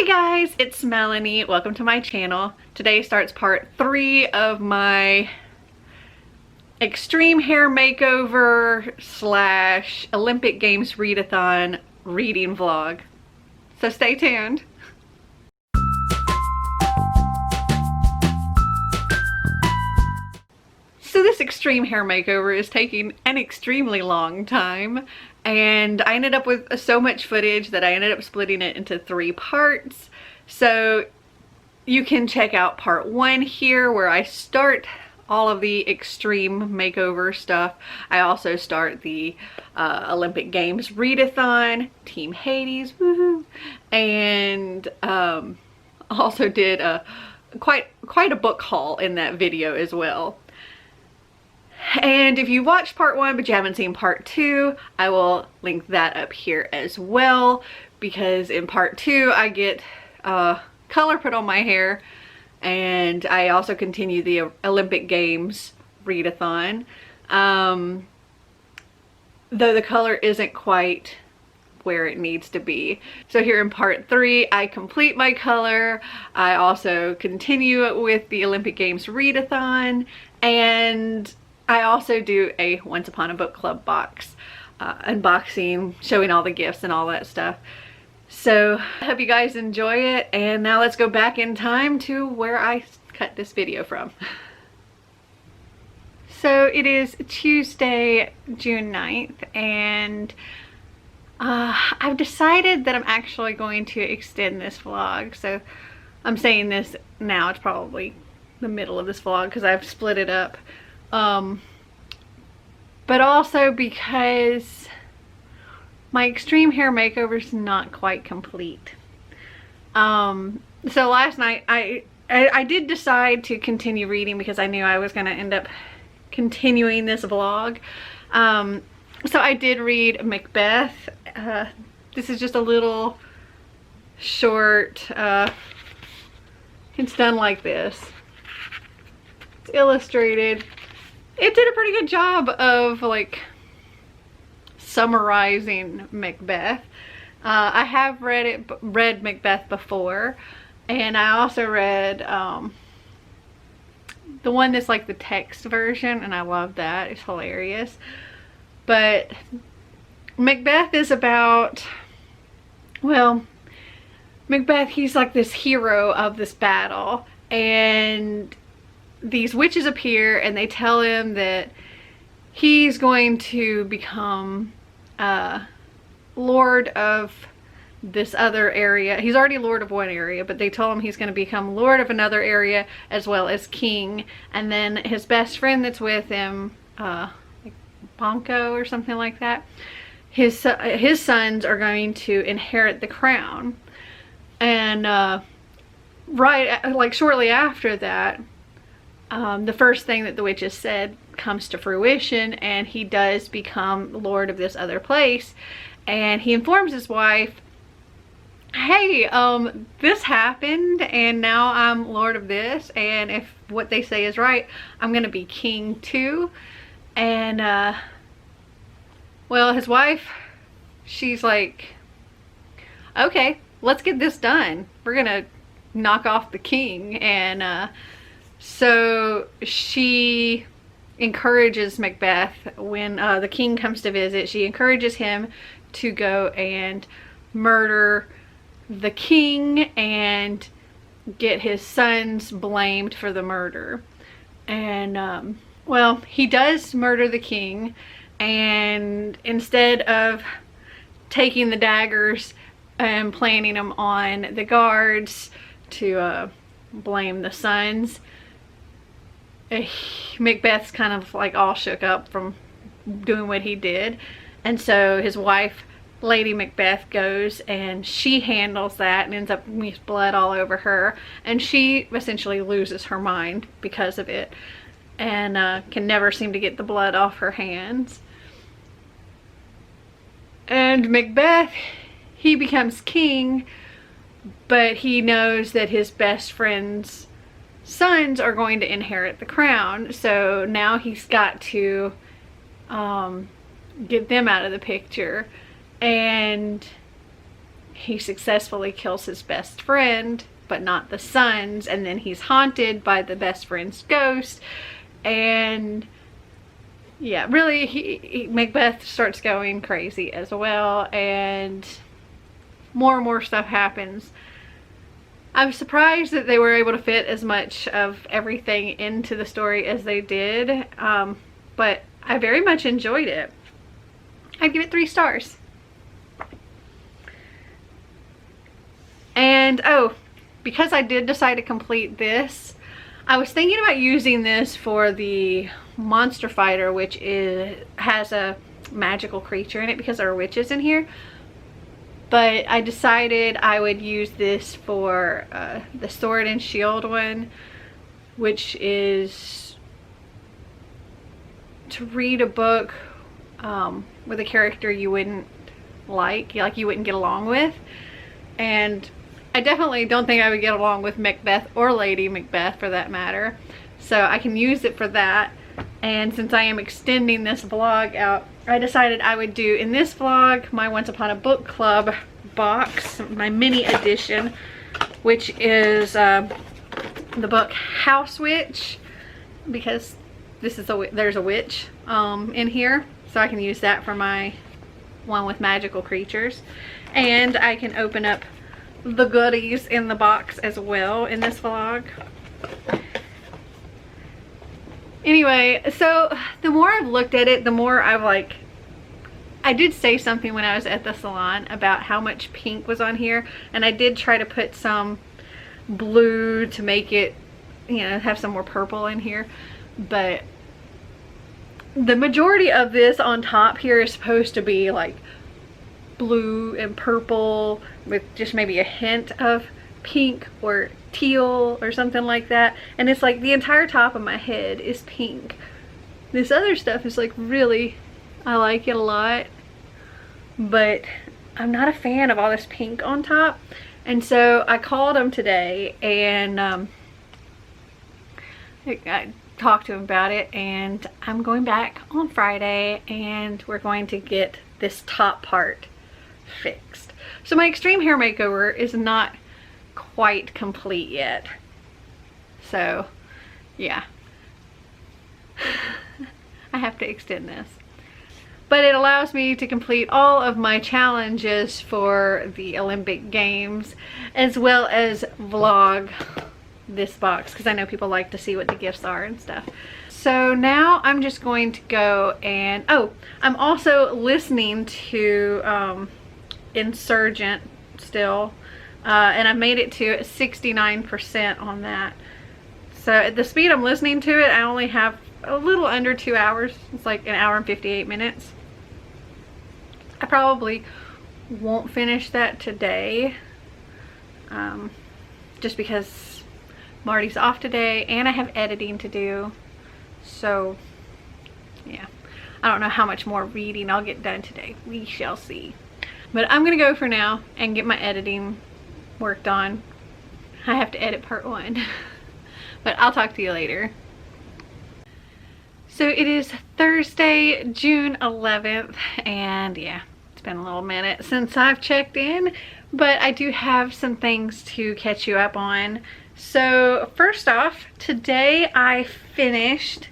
Hi guys, it's Melanie. Welcome to my channel. Today starts part 3 of my Extreme Hair Makeover / Olympic Games Readathon reading vlog. So stay tuned. So this Extreme Hair Makeover is taking an extremely long time, and I ended up with so much footage that I ended up splitting it into 3 parts. So you can check out part 1 here where I start all of the extreme makeover stuff. I also start the Olympic Games Readathon, Team Hades, woohoo, and also did quite a book haul in that video as well. And if you watched part 1 but you haven't seen part 2, I will link that up here as well, because in part 2 I get color put on my hair, and I also continue the Olympic Games Readathon, though the color isn't quite where it needs to be. So here in part 3 I complete my color. I also continue with the Olympic Games Readathon, and I also do a Once Upon a Book Club box unboxing, showing all the gifts and all that stuff. So I hope you guys enjoy it, and now let's go back in time to where I cut this video from. So it is Tuesday, June 9th, and I've decided that I'm actually going to extend this vlog. So I'm saying this now, it's probably the middle of this vlog because I've split it up. But also because my extreme hair makeover is not quite complete. So last night I did decide to continue reading because I knew I was going to end up continuing this vlog. So I did read Macbeth. This is just a little short, it's done like this. It's illustrated. It did a pretty good job of like summarizing Macbeth. I have read Macbeth before, and I also read the one that's like the text version, and I love that. It's hilarious. But Macbeth is about, well, Macbeth, he's like this hero of this battle, and these witches appear and they tell him that he's going to become lord of this other area. He's already lord of one area, but they told him he's going to become lord of another area as well as king. And then his best friend that's with him, like Bonko or something like that, his sons are going to inherit the crown. And like shortly after that, the first thing that the witches said comes to fruition, and he does become lord of this other place. And he informs his wife, hey, this happened and now I'm lord of this, and if what they say is right, I'm gonna be king too. And well, his wife, she's like, okay, let's get this done. We're gonna knock off the king. And so she encourages Macbeth, when the king comes to visit, she encourages him to go and murder the king and get his sons blamed for the murder. And well, he does murder the king, and instead of taking the daggers and planting them on the guards to blame the sons, Macbeth's kind of like all shook up from doing what he did. And so his wife, Lady Macbeth, goes and she handles that and ends up with blood all over her, and she essentially loses her mind because of it, and can never seem to get the blood off her hands. And Macbeth, he becomes king, but he knows that his best friend's sons are going to inherit the crown, so now he's got to get them out of the picture. And he successfully kills his best friend, but not the son's, and then he's haunted by the best friend's ghost. And yeah, really, Macbeth starts going crazy as well, and more stuff happens. I'm surprised that they were able to fit as much of everything into the story as they did, but I very much enjoyed it. I'd give it 3 stars. And oh, because I did decide to complete this, I was thinking about using this for the monster fighter, which has a magical creature in it because there are witches in here. But I decided I would use this for the sword and shield one, which is to read a book with a character you wouldn't like you wouldn't get along with. And I definitely don't think I would get along with Macbeth or Lady Macbeth for that matter. So I can use it for that. And since I am extending this vlog out, I decided I would do in this vlog my Once Upon a Book Club box, my mini edition, which is the book House Witch, because this is there's a witch in here, so I can use that for my one with magical creatures. And I can open up the goodies in the box as well in this vlog. Anyway, so the more I've looked at it, the more I've like, I did say something when I was at the salon about how much pink was on here, and I did try to put some blue to make it, you know, have some more purple in here, but the majority of this on top here is supposed to be like blue and purple with just maybe a hint of pink or teal or something like that. And it's like the entire top of my head is pink. This other stuff is like really, I like it a lot, but I'm not a fan of all this pink on top. And so I called him today and I talked to him about it, and I'm going back on Friday and we're going to get this top part fixed. So my extreme hair makeover is not quite complete yet. So yeah, I have to extend this. But it allows me to complete all of my challenges for the Olympic Games, as well as vlog this box, because I know people like to see what the gifts are and stuff. So now I'm just going to go and, oh, I'm also listening to Insurgent still, and I've made it to 69% on that. So at the speed I'm listening to it, I only have a little under 2 hours. It's like 1 hour and 58 minutes. I probably won't finish that today, just because Marty's off today and I have editing to do. So yeah, I don't know how much more reading I'll get done today. We shall see. But I'm gonna go for now and get my editing worked on. I have to edit part 1. But I'll talk to you later. So it is Thursday, June 11th, and yeah, it's been a little minute since I've checked in, but I do have some things to catch you up on. So first off, today I finished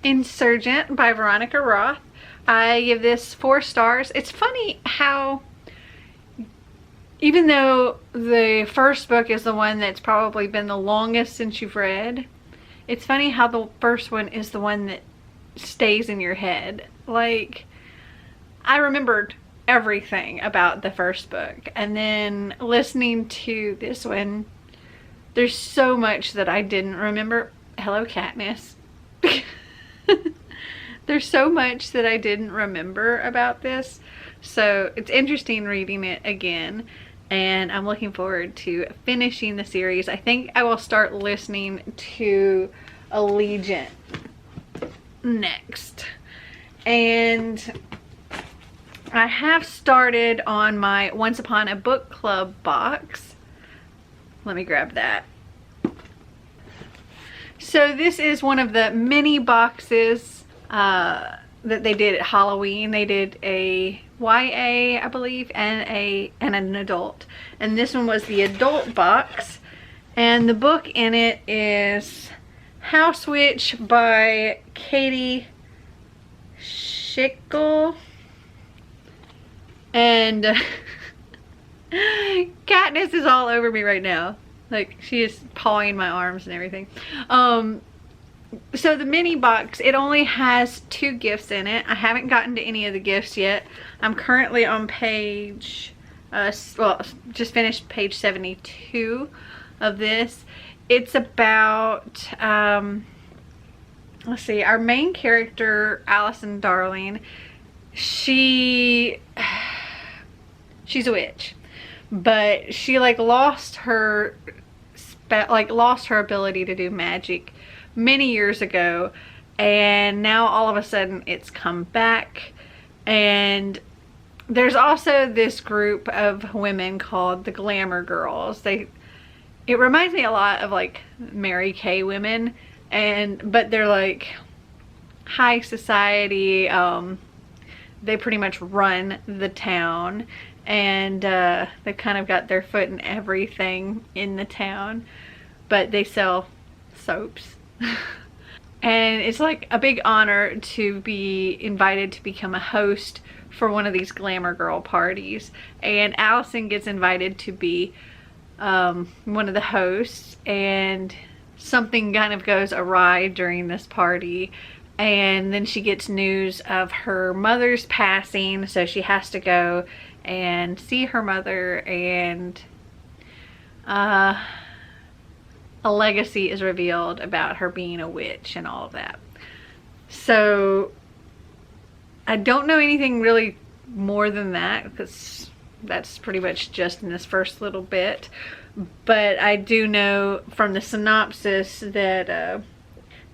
Insurgent by Veronica Roth. I give this 4 stars. It's funny how, even though the first book is the one that's probably been the longest since you've read, it's funny how the first one is the one that stays in your head. Like, I remembered everything about the first book, and then listening to this one, there's so much that I didn't remember. Hello, Katniss. There's so much that I didn't remember about this, so it's interesting reading it again, and I'm looking forward to finishing the series. I think I will start listening to Allegiant next, and I have started on my Once Upon a Book Club box. Let me grab that. So this is one of the mini boxes that they did at Halloween. They did a YA, I believe, and an adult. And this one was the adult box. And the book in it is House Witch by Katie Schickel. And Katniss is all over me right now. Like, she is pawing my arms and everything. So the mini box, it only has 2 gifts in it. I haven't gotten to any of the gifts yet. I'm currently on page, well, just finished page 72 of this. It's about, let's see, our main character, Allison Darling, she's a witch, but she like lost her ability to do magic many years ago, and now all of a sudden it's come back. And there's also this group of women called the Glamour Girls. It reminds me a lot of like Mary Kay women, but they're like high society. They pretty much run the town, and they've kind of got their foot in everything in the town, but they sell soaps. And it's like a big honor to be invited to become a host for one of these glamour girl parties. And Allison gets invited to be one of the hosts, and something kind of goes awry during this party. And then she gets news of her mother's passing, so she has to go and see her mother, and a legacy is revealed about her being a witch and all of that. So I don't know anything really more than that, because that's pretty much just in this first little bit. But I do know from the synopsis that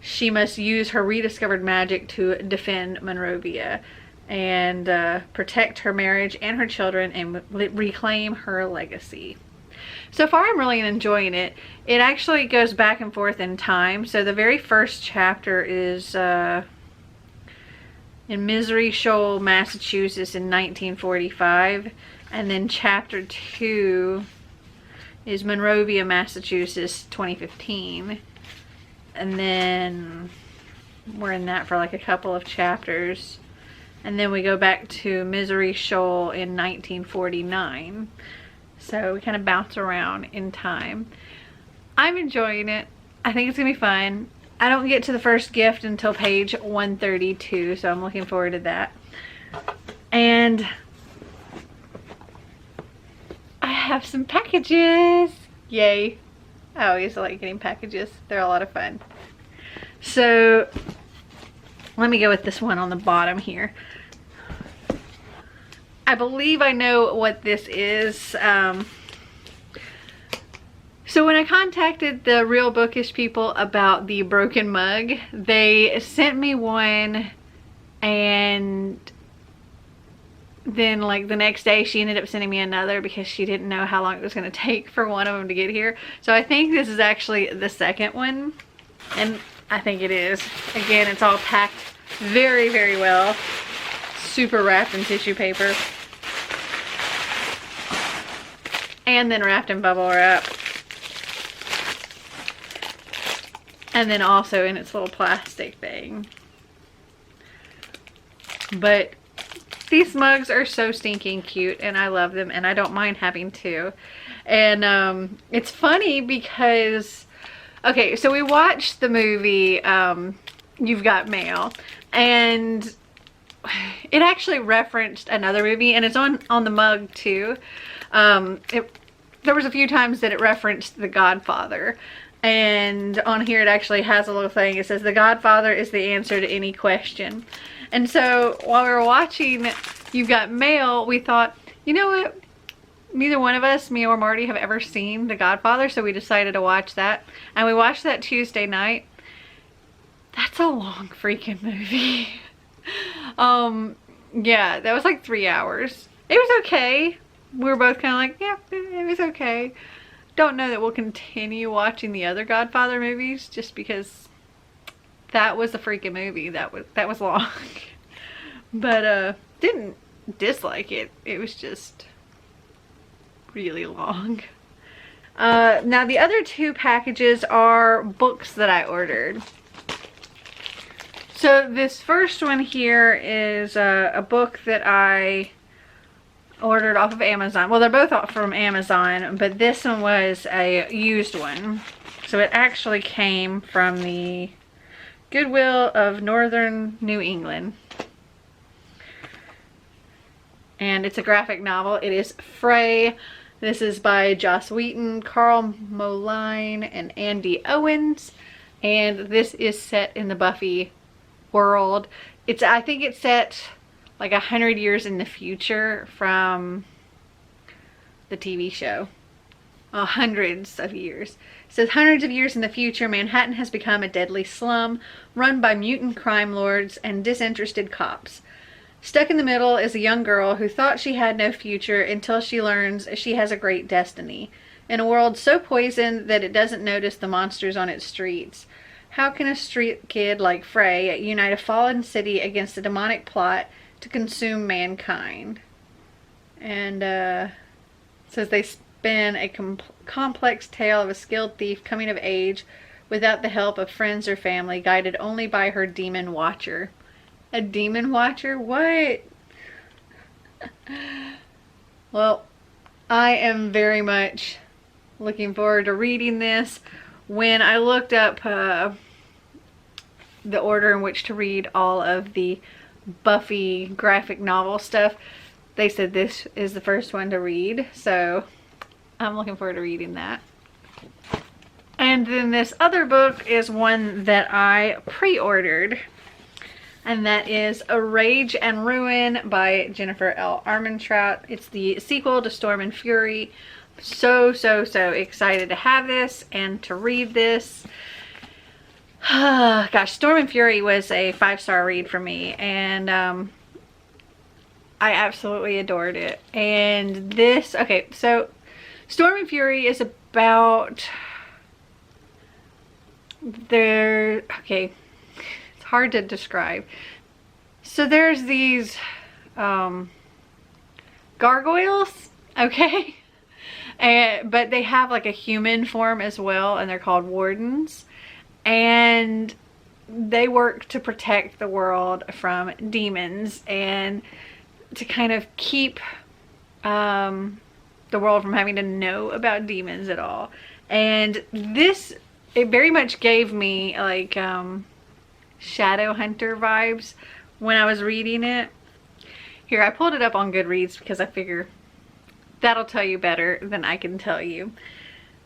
she must use her rediscovered magic to defend Monrovia and protect her marriage and her children and reclaim her legacy. So far I'm really enjoying it. It actually goes back and forth in time. So the very first chapter is in Misery Shoal, Massachusetts in 1945. And then chapter 2 is Monrovia, Massachusetts, 2015. And then we're in that for like a couple of chapters. And then we go back to Misery Shoal in 1949. So we kind of bounce around in time. I'm enjoying it. I think it's gonna be fun. I don't get to the first gift until page 132, so I'm looking forward to that. And I have some packages. Yay. I always like getting packages. They're a lot of fun. So let me go with this one on the bottom here. I believe I know what this is. So when I contacted the Real Bookish people about the broken mug, they sent me one, and then like the next day she ended up sending me another because she didn't know how long it was going to take for one of them to get here. So I think this is actually the second one, and I think it is. Again, it's all packed very, very well. Super wrapped in tissue paper. And then wrapped in bubble wrap. And then also in its little plastic thing. But these mugs are so stinking cute, and I love them, and I don't mind having two. And it's funny because, okay, so we watched the movie You've Got Mail, and it actually referenced another movie, and it's on the mug too. There was a few times that it referenced The Godfather, and on here it actually has a little thing. It says, "The Godfather is the answer to any question." And so while we were watching You've Got Mail, we thought, you know what? Neither one of us, me or Marty, have ever seen The Godfather, so we decided to watch that. And we watched that Tuesday night. That's a long freaking movie. Yeah, that was like 3 hours. It was okay. We were both kind of like, yeah, it was okay. Don't know that we'll continue watching the other Godfather movies just because that was a freaking movie. That was long. but didn't dislike it. It was just really long. Now the other two packages are books that I ordered. So this first one here is a book that I ordered off of Amazon. Well, they're both from Amazon, but this one was a used one. So it actually came from the Goodwill of Northern New England. And it's a graphic novel. It is Frey. This is by Joss Wheaton, Carl Moline, and Andy Owens. And this is set in the Buffy world. I think it's set like 100 years in the future from the TV show. Hundreds of years. It says hundreds of years in the future, Manhattan has become a deadly slum run by mutant crime lords and disinterested cops. Stuck in the middle is a young girl who thought she had no future until she learns she has a great destiny. In a world so poisoned that it doesn't notice the monsters on its streets, how can a street kid like Frey unite a fallen city against a demonic plot to consume mankind? And says they spin a complex tale of a skilled thief coming of age without the help of friends or family, guided only by her demon watcher. A demon watcher? What? Well, I am very much looking forward to reading this. When I looked up the order in which to read all of the Buffy graphic novel stuff, they said this is the first one to read, so I'm looking forward to reading that. And then this other book is one that I pre-ordered, and that is A Rage and Ruin by Jennifer L. Armentrout. It's the sequel to Storm and Fury. So excited to have this and to read this. Gosh, Storm and Fury was a 5-star read for me, and I absolutely adored it. And this, okay, so Storm and Fury is about okay, it's hard to describe. So there's these gargoyles, okay? But they have like a human form as well, and they're called wardens. And they work to protect the world from demons and to kind of keep the world from having to know about demons at all. And this, it very much gave me like Shadowhunter vibes when I was reading it. Here, I pulled it up on Goodreads because I figure that'll tell you better than I can tell you.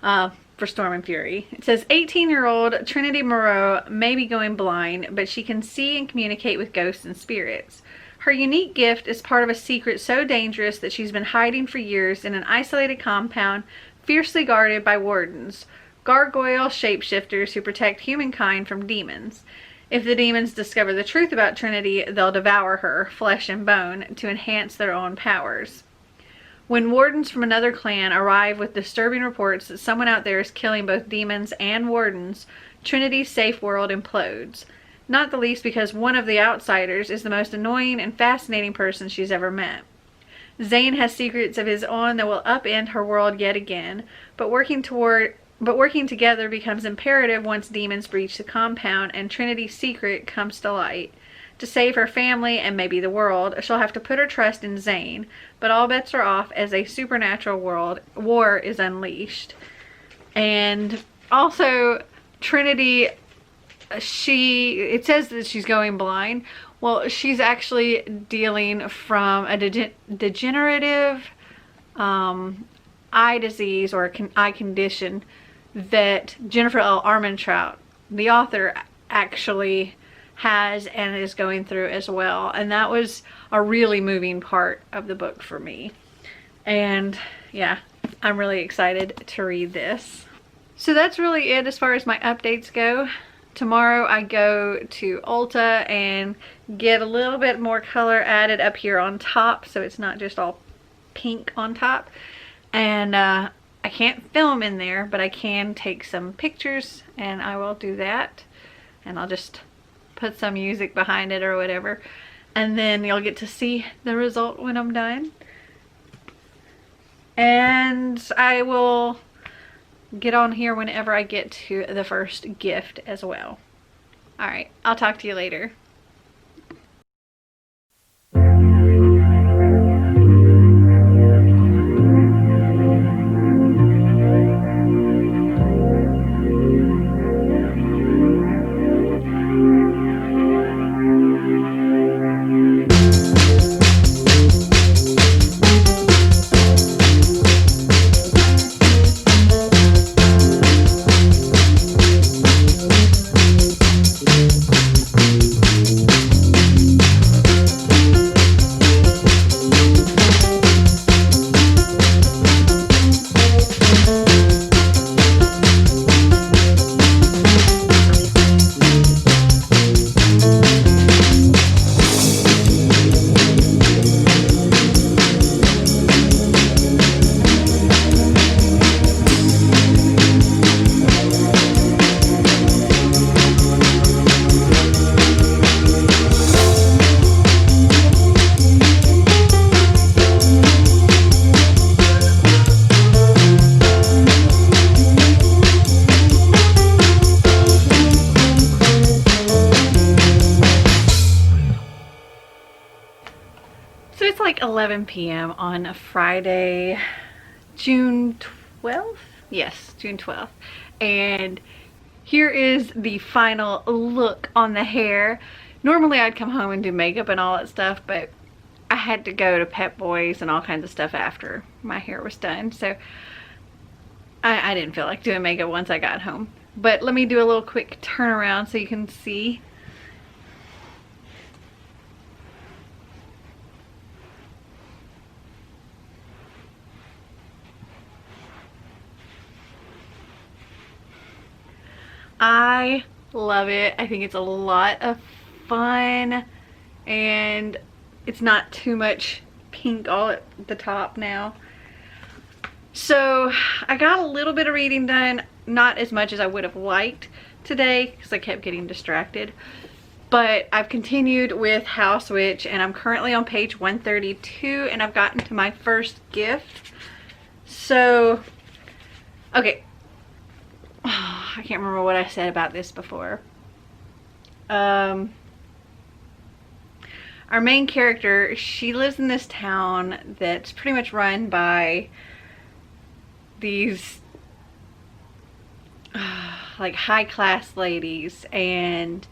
For Storm and Fury. It says 18-year-old Trinity Moreau may be going blind, but she can see and communicate with ghosts and spirits. Her unique gift is part of a secret so dangerous that she's been hiding for years in an isolated compound fiercely guarded by wardens, gargoyle shapeshifters who protect humankind from demons. If the demons discover the truth about Trinity, they'll devour her, flesh and bone, to enhance their own powers. When wardens from another clan arrive with disturbing reports that someone out there is killing both demons and wardens, Trinity's safe world implodes. Not the least because one of the outsiders is the most annoying and fascinating person she's ever met. Zane has secrets of his own that will upend her world yet again, but working together becomes imperative once demons breach the compound and Trinity's secret comes to light. To save her family and maybe the world, she'll have to put her trust in Zane, but all bets are off as a supernatural war is unleashed. And also, Trinity, it says that she's going blind. Well, she's actually dealing from a degenerative eye disease or eye condition that Jennifer L. Armentrout, the author, actually has and is going through as well. And that was a really moving part of the book for me. And yeah, I'm really excited to read this. So that's really it as far as my updates go. Tomorrow I go to Ulta and get a little bit more color added up here on top so it's not just all pink on top. And I can't film in there, but I can take some pictures, and I will do that. And I'll just put some music behind it or whatever. and then you'll get to see the result when I'm done. And I will get on here whenever I get to the first gift as well. All right, I'll talk to you later. So it's like 11 p.m. on a Friday, June 12th? Yes, June 12th. And here is the final look on the hair. Normally I'd come home and do makeup and all that stuff, but I had to go to Pep Boys and all kinds of stuff after my hair was done. So I didn't feel like doing makeup once I got home. But let me do a little quick turnaround so you can see. I love it. I think it's a lot of fun, and it's not too much pink all at the top now. So I got a little bit of reading done, not as much as I would have liked today because I kept getting distracted. But I've continued with House Witch, and I'm currently on page 132, and I've gotten to my first gift. So, okay. I can't remember what I said about this before. Our main character, she lives in this town that's pretty much run by these like high class ladies, and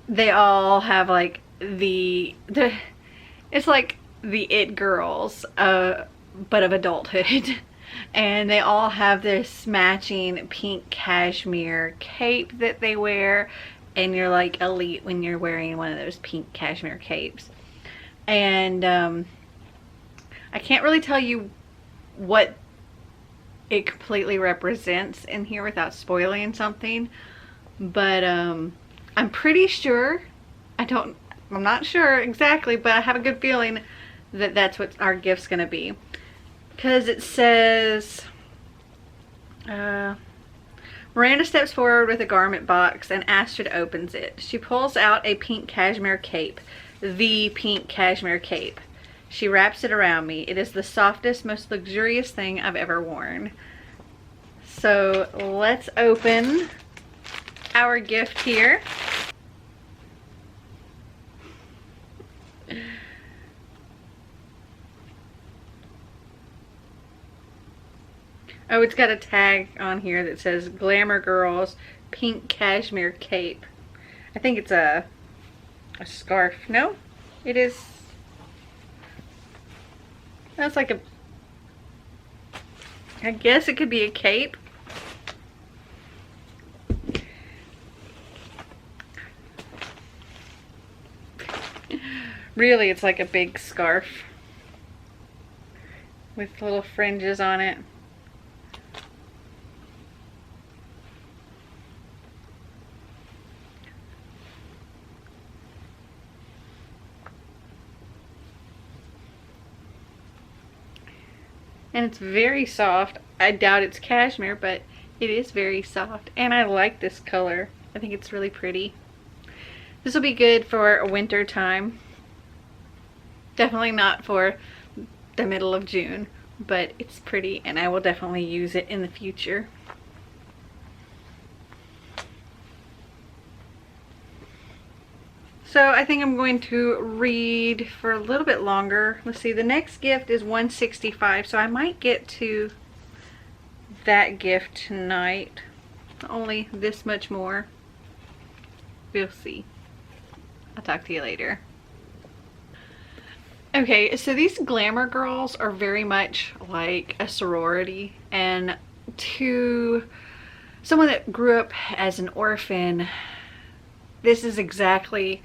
they all have like it's like the it girls but of adulthood. And they all have this matching pink cashmere cape that they wear, and you're like elite when you're wearing one of those pink cashmere capes. And I can't really tell you what it completely represents in here without spoiling something, but I'm pretty sure, I'm not sure exactly, but I have a good feeling that that's what our gift's gonna be. Because it says, Miranda steps forward with a garment box and Astrid opens it. She pulls out a pink cashmere cape, the pink cashmere cape. She wraps it around me. It is the softest, most luxurious thing I've ever worn. So let's open our gift here. Oh, it's got a tag on here that says Glamour Girls Pink Cashmere Cape. I think it's a scarf. No, it is. That's like a, I guess it could be a cape. Really, it's like a big scarf with little fringes on it. And it's very soft. I doubt it's cashmere, but it is very soft. And I like this color. I think it's really pretty. This will be good for winter time. Definitely not for the middle of June, but it's pretty and I will definitely use it in the future. So I think I'm going to read for a little bit longer. Let's see, the next gift is 165, so I might get to that gift tonight. Only this much more. We'll see. I'll talk to you later. Okay, so these glamour girls are very much like a sorority, and to someone that grew up as an orphan, this is exactly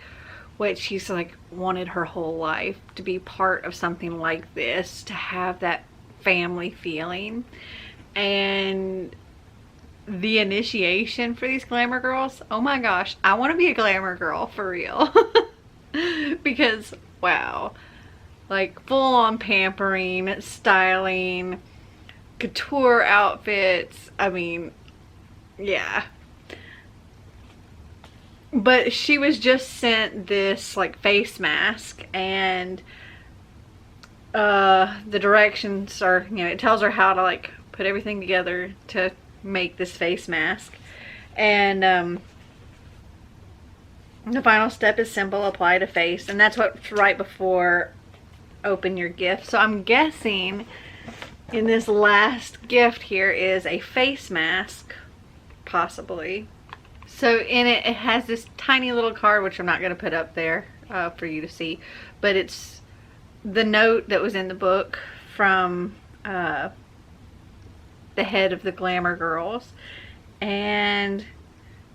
what she's like wanted her whole life, to be part of something like this, to have that family feeling. And the initiation for these glamour girls, oh my gosh, I want to be a glamour girl for real. Because wow, like full on pampering, styling, couture outfits, I mean, yeah. But she was just sent this like face mask, and the directions are, you know, it tells her how to like put everything together to make this face mask. And the final step is simple: apply to face, and that's what's right before open your gift. So I'm guessing in this last gift here is a face mask, possibly. So in it, it has this tiny little card, which I'm not going to put up there for you to see, but it's the note that was in the book from the head of the Glamour Girls. And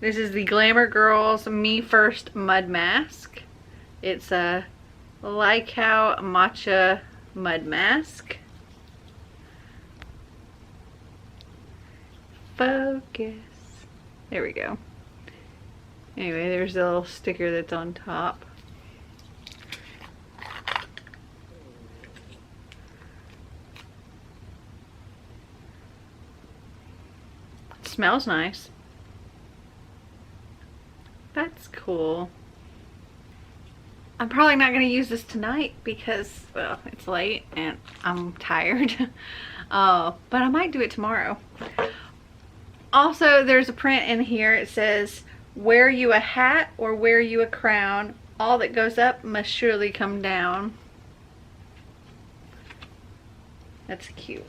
this is the Glamour Girls Me First Mud Mask. It's a Lycow Matcha Mud Mask. Focus. There we go. Anyway, there's the little sticker that's on top. It smells nice. That's cool. I'm probably not going to use this tonight because, well, it's late and I'm tired. But I might do it tomorrow. Also, there's a print in here. It says, "Wear you a hat or wear you a crown, all that goes up must surely come down." That's cute.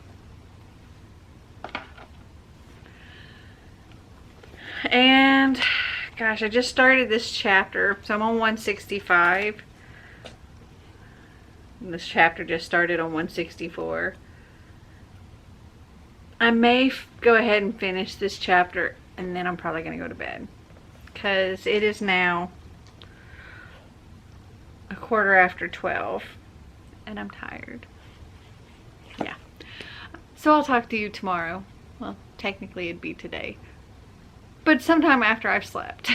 And gosh, I just started this chapter, so I'm on 165. And this chapter just started on 164. I may go ahead and finish this chapter, and then I'm probably going to go to bed, because it is now 12:15 and I'm tired. Yeah. So I'll talk to you tomorrow. Well, technically it'd be today, but sometime after I've slept.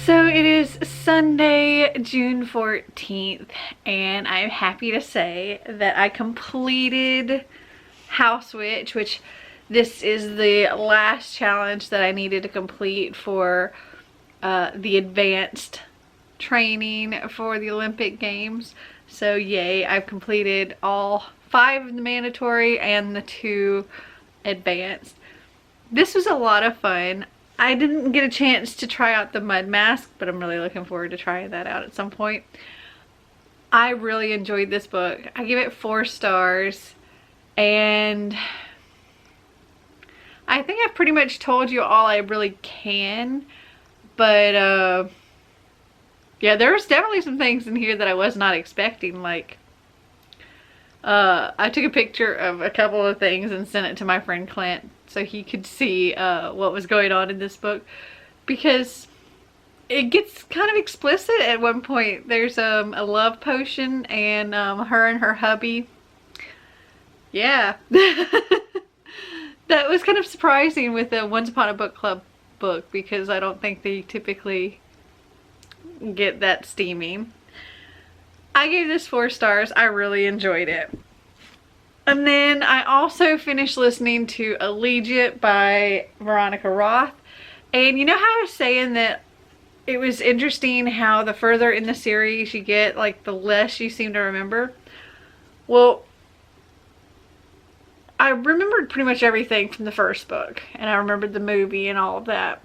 So it is Sunday, June 14th, and I'm happy to say that I completed House Witch, which this is the last challenge that I needed to complete for the advanced training for the Olympic Games. So yay, I've completed all 5 of the mandatory and the 2 advanced. This was a lot of fun. I didn't get a chance to try out the mud mask, but I'm really looking forward to trying that out at some point. I really enjoyed this book. I give it 4 stars, and I think I've pretty much told you all I really can, but yeah, there's definitely some things in here that I was not expecting. Like, I took a picture of a couple of things and sent it to my friend Clint so he could see what was going on in this book, because it gets kind of explicit at one point. There's a love potion, and her and her hubby. Yeah. That was kind of surprising with a Once Upon a Book Club book, because I don't think they typically get that steamy. I gave this 4 stars. I really enjoyed it. And then I also finished listening to Allegiant by Veronica Roth. And you know how I was saying that it was interesting how the further in the series you get, like, the less you seem to remember? Well, I remembered pretty much everything from the first book, and I remembered the movie and all of that.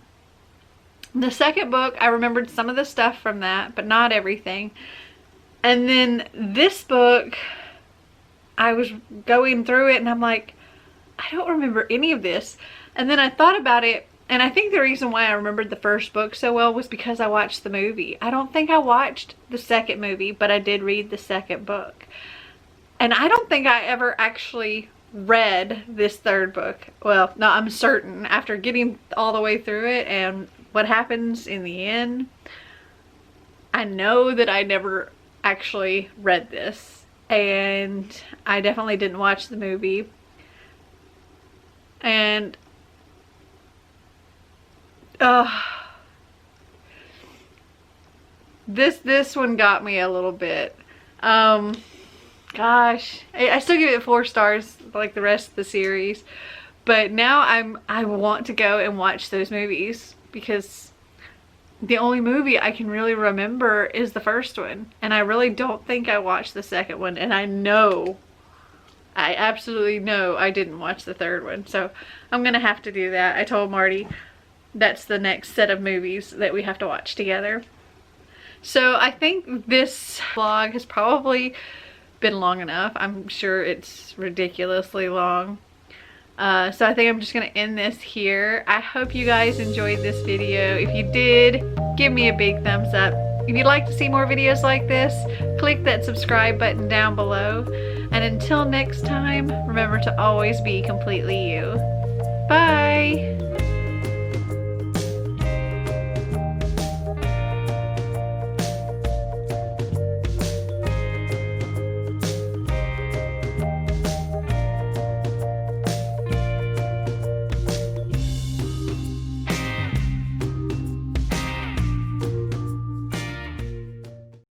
The second book, I remembered some of the stuff from that, but not everything. And then this book, I was going through it and I'm like, I don't remember any of this. And then I thought about it, and I think the reason why I remembered the first book so well was because I watched the movie. I don't think I watched the second movie, but I did read the second book. And I don't think I ever actually read this third book. Well, no, I'm certain after getting all the way through it and what happens in the end, I know that I never actually read this, and I definitely didn't watch the movie. And this one got me a little bit. Gosh, I still give it 4 stars like the rest of the series, but now I want to go and watch those movies, because the only movie I can really remember is the first one, and I really don't think I watched the second one, and I absolutely know I didn't watch the third one, so I'm gonna have to do that. I told Marty that's the next set of movies that we have to watch together. So I think this vlog has probably been long enough. I'm sure it's ridiculously long. So I think I'm just gonna end this here. I hope you guys enjoyed this video. If you did, give me a big thumbs up. If you'd like to see more videos like this, click that subscribe button down below. And until next time, remember to always be completely you.